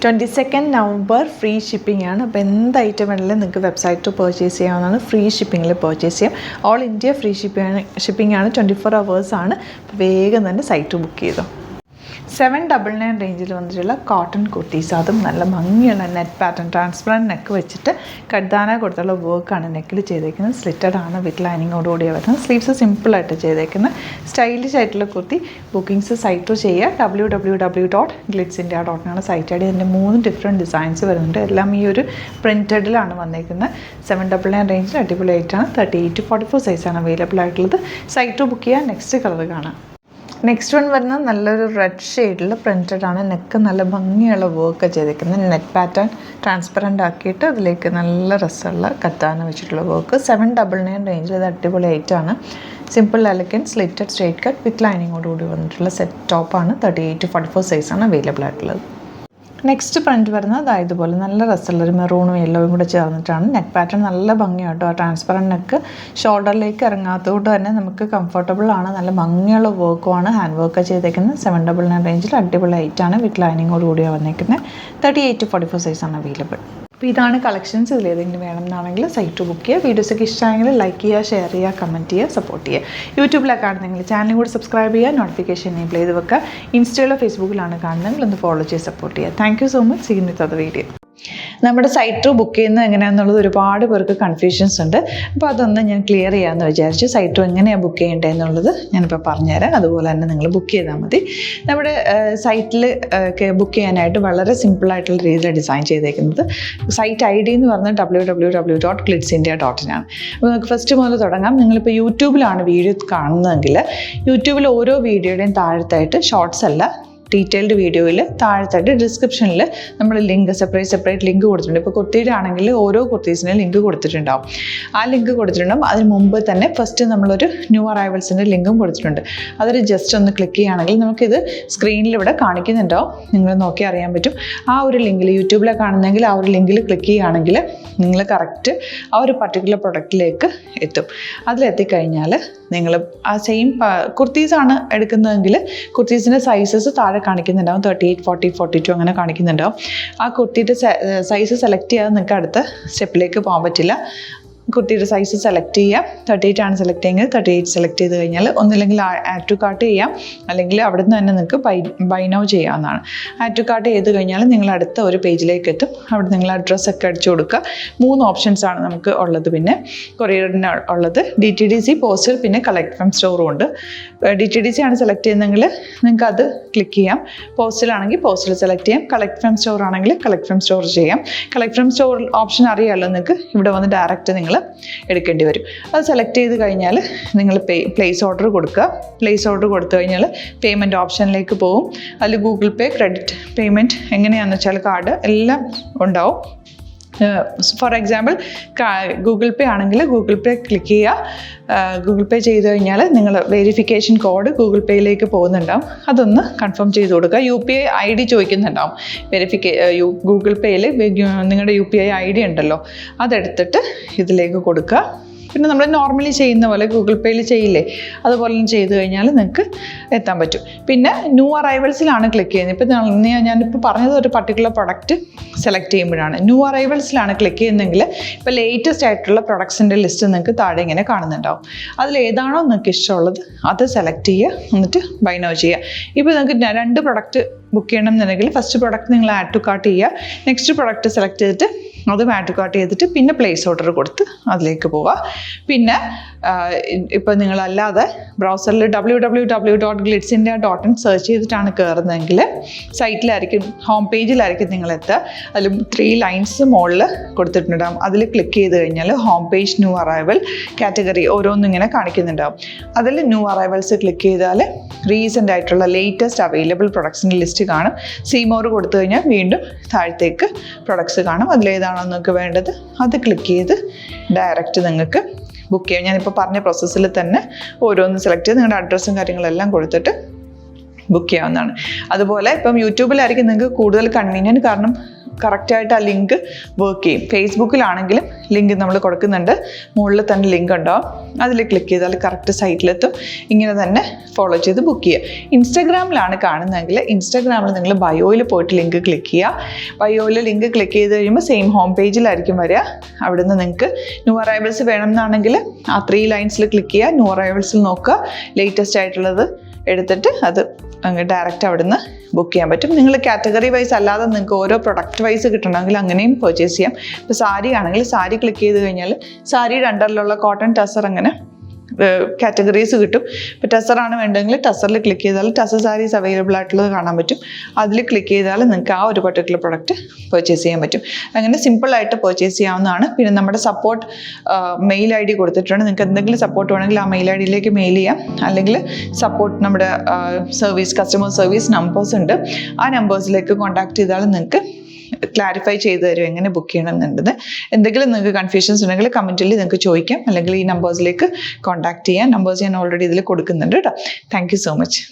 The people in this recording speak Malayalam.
22 നവംബർ ഫ്രീ ഷിപ്പിംഗ് ആണ്. അപ്പോൾ എന്ത് ഐറ്റം വേണമെങ്കിലും നിങ്ങൾക്ക് വെബ്സൈറ്റ് പർച്ചേസ് ചെയ്യാവുന്നതാണ്. ഫ്രീ ഷിപ്പിങ്ങിൽ പർച്ചേസ് ചെയ്യാം. ഓൾ ഇന്ത്യ ഫ്രീ ഷിപ്പിംഗ് ആണ്. 24 hours ആണ്. അപ്പോൾ വേഗം തന്നെ സൈറ്റ് ബുക്ക് ചെയ്തോ. 799 റേഞ്ചിൽ വന്നിട്ടുള്ള കോട്ടൺ കുർത്തീസ്, അതും നല്ല ഭംഗിയുള്ള നെറ്റ് പാറ്റേൺ ട്രാൻസ്പെറൻറ്റ് നെക്ക് വെച്ചിട്ട് കഡ്ദാന കൊടുത്തുള്ള വർക്കാണ് നെക്കിൽ ചെയ്തേക്കുന്നത്. സ്ലിറ്റഡ് ആണ്, വിത്ത് ലൈനിങ്ങോടുകൂടിയാണ് വരുന്നത്. സ്ലീവ്സ് സിമ്പിളായിട്ട് ചെയ്തേക്കുന്നത്. സ്റ്റൈലിഷ് ആയിട്ടുള്ള കുർത്തി. ബുക്കിംഗ്സ് സൈറ്റ് ചെയ്യുക. www.glitzindia.com site I D. ഇതിൻ്റെ 3 ഡിഫറെൻറ്റ് ഡിസൈൻസ് വരുന്നുണ്ട്. എല്ലാം ഈ ഒരു പ്രിൻറ്റഡിലാണ് വന്നേക്കുന്നത്. 799 റേഞ്ചിൽ അടിപൊളിയായിട്ടാണ്. 38 to 44 സൈസാണ് അവൈലബിൾ ആയിട്ടുള്ളത്. സൈറ്റ് ബുക്ക് ചെയ്യുക. നെക്സ്റ്റ് കളർ കാണാം. നെക്സ്റ്റ് വൺ വരുന്നത് നല്ലൊരു റെഡ് ഷെയ്ഡിൽ പ്രിൻറ്റഡ് ആണ്. നെക്ക് നല്ല ഭംഗിയുള്ള വർക്ക് ചെയ്തേക്കുന്നത്. നെറ്റ് പാറ്റേൺ ട്രാൻസ്പെറൻ്റ് ആക്കിയിട്ട് അതിലേക്ക് നല്ല രസമുള്ള കത്താന വെച്ചിട്ടുള്ള വർക്ക്. 799 റേഞ്ചിൽ ഇത് അടിപൊളിയായിട്ടാണ്. Simple elegant slitted straight cut with ലൈനിങ്ങോടുകൂടി വന്നിട്ടുള്ള സെറ്റ് ടോപ്പാണ്. 38 to 44 സൈസാണ് അവൈലബിൾ ആയിട്ടുള്ളത്. നെക്സ്റ്റ് പ്രിൻറ്റ് വരുന്നത് ഇതുപോലെ നല്ല രസമുള്ളൊരു മെറൂണും യെല്ലോയും കൂടെ ചേർന്നിട്ടാണ്. നെക്ക് പാറ്റേൺ നല്ല ഭംഗിയാട്ടോ. ട്രാൻസ്പെറൻറ്റ് നെക്ക് ഷോൾഡറിലേക്ക് ഇറങ്ങാത്തതുകൊണ്ട് തന്നെ നമുക്ക് കംഫർട്ടബിൾ ആണ്. നല്ല ഭംഗിയുള്ള വർക്കുമാണ്. ഹാൻഡ് വർക്ക് ചെയ്തേക്കുന്നത്. 799 റേഞ്ചിൽ അടിപൊളിയായിട്ടാണ് വിത്ത് ലൈനിങ്ങോട് കൂടിയാണ് വന്നേക്കുന്നത്. 38 to 44 സൈസാണ് അവൈലബിൾ. അപ്പോൾ ഇതാണ് കളക്ഷൻസ്. ഇതിലേതെങ്കിലും വേണമെന്നാണെങ്കിൽ സൈറ്റ് ബുക്ക് ചെയ്യുക. വീഡിയോസൊക്കെ ഇഷ്ടമായെങ്കിൽ ലൈക്ക് ചെയ്യുക, ഷെയർ ചെയ്യുക, കമൻറ്റ് ചെയ്യുക, സപ്പോർട്ട് ചെയ്യുക. യൂട്യൂബിലൊക്കെ കാണുന്നെങ്കിൽ ചാനൽ കൂടി സബ്സ്ക്രൈബ് ചെയ്യുക, നോട്ടിഫിക്കേഷൻ എനേബിൾ ചെയ്ത് വെക്കുക. ഇൻസ്റ്റയിലോ ഫേസ്ബുക്കിലാണ് കാണുന്നതെങ്കിൽ ഒന്ന് ഫോളോ ചെയ്ത് സപ്പോർട്ട് ചെയ്യുക. Thank you so much. See you with other video. നമ്മുടെ സൈറ്റ് ബുക്ക് ചെയ്യുന്നത് എങ്ങനെയാണെന്നുള്ളത് ഒരുപാട് പേർക്ക് കൺഫ്യൂഷൻസ് ഉണ്ട്. അപ്പോൾ അതൊന്ന് ഞാൻ ക്ലിയർ ചെയ്യാമെന്ന് വിചാരിച്ചു. സൈറ്റ് എങ്ങനെയാണ് ബുക്ക് ചെയ്യേണ്ടത് എന്നുള്ളത് ഞാനിപ്പോൾ പറഞ്ഞുതരാം. അതുപോലെ തന്നെ നിങ്ങൾ ബുക്ക് ചെയ്താൽ മതി. നമ്മുടെ സൈറ്റിൽ ബുക്ക് ചെയ്യാനായിട്ട് വളരെ സിമ്പിളായിട്ടുള്ള രീതിയിൽ ഡിസൈൻ ചെയ്തേക്കുന്നത്. സൈറ്റ് ഐ ഡി എന്ന് പറഞ്ഞാൽ www.glitzindia.in ആണ്. അപ്പോൾ നമുക്ക് ഫസ്റ്റ് മുതൽ തുടങ്ങാം. നിങ്ങളിപ്പോൾ യൂട്യൂബിലാണ് വീഡിയോ കാണുന്നതെങ്കിൽ യൂട്യൂബിൽ ഓരോ വീഡിയോയുടെയും താഴത്തായിട്ട് ഷോർട്സ് അല്ല, ഡീറ്റെയിൽഡ് വീഡിയോയിൽ താഴത്തായിട്ട് ഡിസ്ക്രിപ്ഷനിൽ നമ്മൾ ലിങ്ക് സെപ്പറേറ്റ് ലിങ്ക് കൊടുത്തിട്ടുണ്ട്. ഇപ്പോൾ കുർത്തിയുടെ ആണെങ്കിൽ ഓരോ കുർത്തീസിനും ലിങ്ക് കൊടുത്തിട്ടുണ്ടാവും. ആ ലിങ്ക് കൊടുത്തിട്ടുണ്ടാവും. അതിന് മുമ്പ് തന്നെ ഫസ്റ്റ് നമ്മളൊരു ന്യൂ അറൈവൽസിൻ്റെ ലിങ്കും കൊടുത്തിട്ടുണ്ട്. അതൊരു ജസ്റ്റ് ഒന്ന് ക്ലിക്ക് ചെയ്യുകയാണെങ്കിൽ നമുക്കിത് സ്ക്രീനിൽ ഇവിടെ കാണിക്കുന്നുണ്ടാവും. നിങ്ങൾ നോക്കി അറിയാൻ പറ്റും. ആ ഒരു ലിങ്കിൽ യൂട്യൂബിലെ കാണുന്നെങ്കിൽ ആ ഒരു ലിങ്കിൽ ക്ലിക്ക് ചെയ്യുകയാണെങ്കിൽ നിങ്ങൾ കറക്റ്റ് ആ ഒരു പർട്ടിക്കുലർ പ്രൊഡക്റ്റിലേക്ക് എത്തും. അതിലെത്തിക്കഴിഞ്ഞാൽ നിങ്ങൾ ആ സെയിം കുർത്തീസാണ് എടുക്കുന്നതെങ്കിൽ കുർത്തീസിൻ്റെ സൈസസ് താഴെ കാണിക്കുന്നുണ്ടാവും. 38, 40, 42 അങ്ങനെ കാണിക്കുന്നുണ്ടാവും. ആ കുർത്തിയുടെ സൈസ് സെലക്ട് ചെയ്യാതെ നിങ്ങൾക്ക് അടുത്ത സ്റ്റെപ്പിലേക്ക് പോകാൻ പറ്റില്ല. കുർത്തിയുടെ സൈസ് സെലക്ട് ചെയ്യാം. 38 ആണ് സെലക്ട് ചെയ്യുന്നത്. 38 സെലക്ട് ചെയ്ത് കഴിഞ്ഞാൽ ഒന്നില്ലെങ്കിൽ ആഡ് ടു കാർട്ട് ചെയ്യാം, അല്ലെങ്കിൽ അവിടെ നിന്ന് തന്നെ നിങ്ങൾക്ക് ബൈ നൗ ചെയ്യാവുന്നതാണ്. ആഡ് ടു കാർട്ട് ചെയ്ത് കഴിഞ്ഞാൽ നിങ്ങൾ അടുത്ത ഒരു പേജിലേക്ക് എത്തും. അവിടെ നിങ്ങൾ അഡ്രസ്സൊക്കെ അടിച്ചു കൊടുക്കുക. 3 ഓപ്ഷൻസാണ് നമുക്ക് ഉള്ളത്. പിന്നെ കൊറിയറിന് ഉള്ളത് DTDC, പോസ്റ്റൽ, പിന്നെ കളക്ട് ഫ്രം സ്റ്റോറും ഉണ്ട്. DTDC ആണ് സെലക്ട് ചെയ്യുന്നതെങ്കിൽ നിങ്ങൾക്ക് അത് ക്ലിക്ക് ചെയ്യാം. പോസ്റ്റലാണെങ്കിൽ പോസ്റ്റൽ സെലക്ട് ചെയ്യാം. കളക്ട് ഫ്രം സ്റ്റോർ ആണെങ്കിൽ കളക്ട് ഫ്രം സ്റ്റോർ ചെയ്യാം. കളക്ട് ഫ്രം സ്റ്റോർ ഓപ്ഷൻ അറിയാമല്ലോ നിങ്ങൾക്ക്. ഇവിടെ വന്ന് ഡയറക്റ്റ് നിങ്ങൾ എടുക്കേണ്ടി വരും. അത് സെലക്ട് ചെയ്ത് കഴിഞ്ഞാൽ നിങ്ങൾ പ്ലേസ് ഓർഡർ കൊടുക്കുക. പ്ലേസ് ഓർഡർ കൊടുത്തു കഴിഞ്ഞാൽ പേയ്മെൻറ്റ് ഓപ്ഷനിലേക്ക് പോകും. അതിൽ ഗൂഗിൾ പേ, ക്രെഡിറ്റ് പേയ്മെൻറ്റ് എങ്ങനെയാണെന്ന് വെച്ചാൽ കാർഡ് എല്ലാം ഉണ്ടാവും. ഫോർ എക്സാമ്പിൾ ഗൂഗിൾ പേ ആണെങ്കിൽ ഗൂഗിൾ പേ ക്ലിക്ക് ചെയ്യുക. ഗൂഗിൾ പേ ചെയ്ത് കഴിഞ്ഞാൽ നിങ്ങൾ വെരിഫിക്കേഷൻ കോഡ് ഗൂഗിൾ പേയിലേക്ക് പോകുന്നുണ്ടാവും. അതൊന്ന് കൺഫേം ചെയ്ത് കൊടുക്കുക. UPI ID ചോദിക്കുന്നുണ്ടാവും. ഗൂഗിൾ പേയിൽ നിങ്ങളുടെ UPI ID ഉണ്ടല്ലോ, അതെടുത്തിട്ട് ഇതിലേക്ക് കൊടുക്കുക. പിന്നെ നമ്മൾ നോർമലി ചെയ്യുന്ന പോലെ ഗൂഗിൾ പേയിൽ ചെയ്യില്ലേ, അതുപോലെ ചെയ്ത് കഴിഞ്ഞാൽ നിങ്ങൾക്ക് എത്താൻ പറ്റും. പിന്നെ ന്യൂ അറൈവൽസിലാണ് ക്ലിക്ക് ചെയ്യുന്നത്. ഇപ്പോൾ ഞാനിപ്പോൾ പറഞ്ഞത് ഒരു പർട്ടിക്കുലർ പ്രൊഡക്റ്റ് സെലക്ട് ചെയ്യുമ്പോഴാണ്. ന്യൂ അറൈവൽസിലാണ് ക്ലിക്ക് ചെയ്യുന്നതെങ്കിൽ ഇപ്പോൾ ലേറ്റസ്റ്റ് ആയിട്ടുള്ള പ്രൊഡക്ട്സിൻ്റെ ലിസ്റ്റ് നിങ്ങൾക്ക് താഴെ ഇങ്ങനെ കാണുന്നുണ്ടാവും. അതിലേതാണോ നിങ്ങൾക്ക് ഇഷ്ടമുള്ളത് അത് സെലക്ട് ചെയ്യുക, എന്നിട്ട് ബൈ നൗ ചെയ്യുക. ഇപ്പോൾ നിങ്ങൾക്ക് 2 പ്രൊഡക്റ്റ് ബുക്ക് ചെയ്യണം എന്നുണ്ടെങ്കിൽ ഫസ്റ്റ് പ്രൊഡക്റ്റ് നിങ്ങൾ ആഡ് ടു കാർട്ട് ചെയ്യുക. നെക്സ്റ്റ് പ്രൊഡക്റ്റ് സെലക്ട് ചെയ്തിട്ട് അതും ആഡ് ടു കാർട്ട് ചെയ്തിട്ട് പിന്നെ പ്ലേസ് ഓർഡർ കൊടുത്ത് അതിലേക്ക് പോവുക. പിന്നെ ഇപ്പോൾ നിങ്ങളല്ലാതെ ബ്രൗസറിൽ www.glitzindia.in സെർച്ച് ചെയ്തിട്ടാണ് കയറുന്നതെങ്കിൽ സൈറ്റിലായിരിക്കും, ഹോം പേജിലായിരിക്കും നിങ്ങളെത്തുക. അതിൽ 3 ലൈൻസ് മുകളിൽ കൊടുത്തിട്ടുണ്ടാകും. അതിൽ ക്ലിക്ക് ചെയ്ത് കഴിഞ്ഞാൽ home page, new arrival, category ഓരോന്നും ഇങ്ങനെ കാണിക്കുന്നുണ്ടാവും. അതിൽ ന്യൂ അറൈവൽസ് ക്ലിക്ക് ചെയ്താൽ റീസെൻ്റ് ആയിട്ടുള്ള ലേറ്റസ്റ്റ് അവൈലബിൾ പ്രൊഡക്ട്സിൻ്റെ ലിസ്റ്റ് കാണും. സീമോർ കൊടുത്തു കഴിഞ്ഞാൽ വീണ്ടും താഴത്തേക്ക് പ്രൊഡക്ട്സ് കാണും. അതിലേതാണോ നിങ്ങൾക്ക് വേണ്ടത് അത് ക്ലിക്ക് ചെയ്ത് ഡയറക്റ്റ് നിങ്ങൾക്ക് ബുക്ക് ചെയ്യാം. ഞാനിപ്പോൾ പറഞ്ഞ പ്രോസസ്സിൽ തന്നെ ഓരോന്ന് സെലക്ട് ചെയ്ത് നിങ്ങളുടെ അഡ്രസ്സും കാര്യങ്ങളെല്ലാം കൊടുത്തിട്ട് ബുക്ക് ചെയ്യാവുന്നതാണ്. അതുപോലെ ഇപ്പം യൂട്യൂബിലായിരിക്കും നിങ്ങൾക്ക് കൂടുതൽ കൺവീനിയൻറ്റ്, കാരണം കറക്റ്റായിട്ട് ആ ലിങ്ക് വർക്ക് ചെയ്യും. ഫേസ്ബുക്കിലാണെങ്കിലും ലിങ്ക് നമ്മൾ കൊടുക്കുന്നുണ്ട്. മുകളിൽ തന്നെ ലിങ്ക് ഉണ്ടാവും. അതിൽ ക്ലിക്ക് ചെയ്താൽ കറക്റ്റ് സൈറ്റിലെത്തും. ഇങ്ങനെ തന്നെ ഫോളോ ചെയ്ത് ബുക്ക് ചെയ്യുക. ഇൻസ്റ്റാഗ്രാമിലാണ് കാണുന്നതെങ്കിൽ ഇൻസ്റ്റാഗ്രാമിൽ നിങ്ങൾ ബയോയിൽ പോയിട്ട് ലിങ്ക് ക്ലിക്ക് ചെയ്യുക. ബയോയിൽ ലിങ്ക് ക്ലിക്ക് ചെയ്ത് കഴിയുമ്പോൾ സെയിം ഹോം പേജിലായിരിക്കും വരിക. അവിടുന്ന് നിങ്ങൾക്ക് ന്യൂ അറൈവൽസ് വേണമെന്നാണെങ്കിൽ ആ 3 ലൈൻസിൽ ക്ലിക്ക് ചെയ്യുക. ന്യൂ അറൈവൽസിൽ നോക്കുക, ലേറ്റസ്റ്റ് ആയിട്ടുള്ളത് എടുത്തിട്ട് അത് അങ്ങ് ഡയറക്റ്റ് അവിടുന്ന് ബുക്ക് ചെയ്യാൻ പറ്റും. നിങ്ങൾ കാറ്റഗറി വൈസ് അല്ലാതെ നിങ്ങൾക്ക് ഓരോ പ്രൊഡക്റ്റ് വൈസ് കിട്ടണമെങ്കിൽ അങ്ങനെയും പർച്ചേസ് ചെയ്യാം. ഇപ്പോൾ സാരി ആണെങ്കിൽ സാരി ക്ലിക്ക് ചെയ്ത് കഴിഞ്ഞാൽ സാരിയുടെ അണ്ടറിലുള്ള കോട്ടൺ ടസർ അങ്ങനെ കാറ്റഗറീസ് കിട്ടും. ഇപ്പോൾ ടസറാണ് വേണ്ടതെങ്കിൽ ടസറിൽ ക്ലിക്ക് ചെയ്താൽ ടസർ സാരീസ് അവൈലബിൾ ആയിട്ടുള്ളത് കാണാൻ പറ്റും. അതിൽ ക്ലിക്ക് ചെയ്താൽ നിങ്ങൾക്ക് ആ ഒരു പർട്ടിക്കുലർ പ്രൊഡക്റ്റ് പർച്ചേസ് ചെയ്യാൻ പറ്റും. അങ്ങനെ സിമ്പിളായിട്ട് പർച്ചേസ് ചെയ്യാവുന്നതാണ്. പിന്നെ നമ്മുടെ സപ്പോർട്ട് മെയിൽ ID കൊടുത്തിട്ടുണ്ട്. നിങ്ങൾക്ക് എന്തെങ്കിലും സപ്പോർട്ട് വേണമെങ്കിൽ ആ മെയിൽ IDയിലേക്ക് മെയിൽ ചെയ്യാം. അല്ലെങ്കിൽ സപ്പോർട്ട് നമ്മുടെ കസ്റ്റമർ സർവീസ് നമ്പേഴ്സ് ഉണ്ട്. ആ നമ്പേഴ്സിലേക്ക് കോൺടാക്ട് ചെയ്താൽ നിങ്ങൾക്ക് ക്ലാരിഫൈ ചെയ്ത് തരും എങ്ങനെ ബുക്ക് ചെയ്യണം എന്നുള്ളത്. എന്തെങ്കിലും നിങ്ങൾക്ക് കൺഫ്യൂഷൻസ് ഉണ്ടെങ്കിൽ കമൻറ്റിൽ നിങ്ങൾക്ക് ചോദിക്കാം. അല്ലെങ്കിൽ ഈ നമ്പേഴ്സിലേക്ക് കോൺടാക്ട് ചെയ്യാം. നമ്പേഴ്സ് ഞാൻ ഓൾറെഡി ഇതിൽ കൊടുക്കുന്നുണ്ട് കേട്ടോ. Thank you so much.